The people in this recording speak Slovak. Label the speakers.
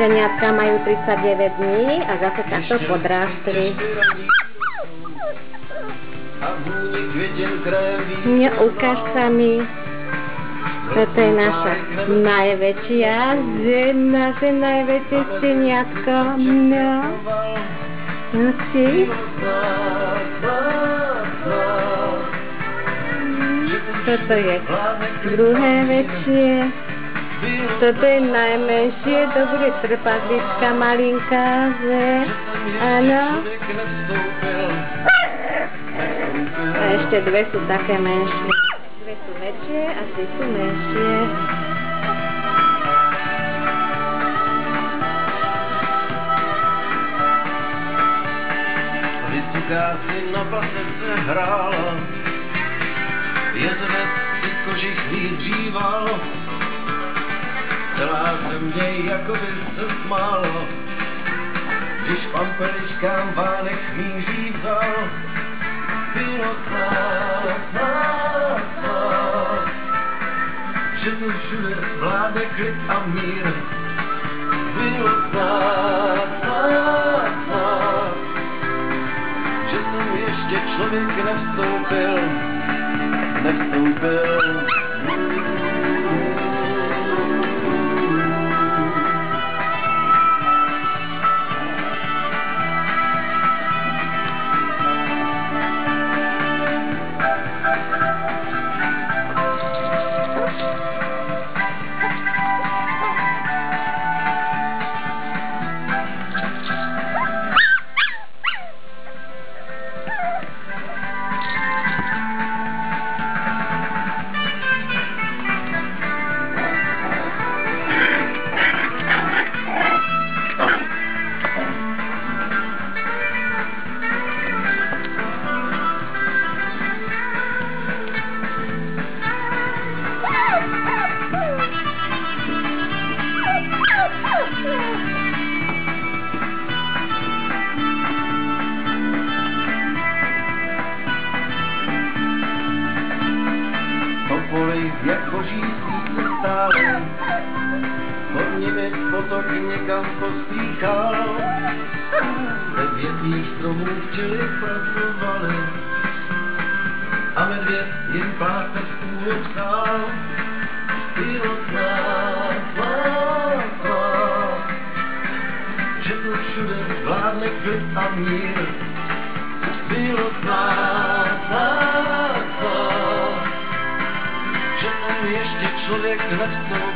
Speaker 1: Šteniatka majú 39 dní a zase takto podrástli. Ukáž sa mi. Toto je naša najväčšia naše najväčšie šteniatko. No. Noci. Toto je druhé väčšie. Toto je najmenšie, to bude trpadlička malinká, že? Áno. A ešte dve sú také menšie. Dve sú väčšie a tri sú menšie.
Speaker 2: Vysoká si na pasece hrála, jezvec si kožich výdříval, celá země jako by se smála, když pampeličkám Vánek míří vzal. Bylo snad, že tu všude vládne klid a mír. Bylo snad, že jsem ještě člověk nevstoupil. Jak boží svíce stále, hornivec potok někam pospíchal, ve větvích stromů včely pracovaly a medvěd jen plátek stůl psal. Bylo snad, že tu všude vládne klid a mír. Bylo snad, že tam ještě člověk nevstoupil.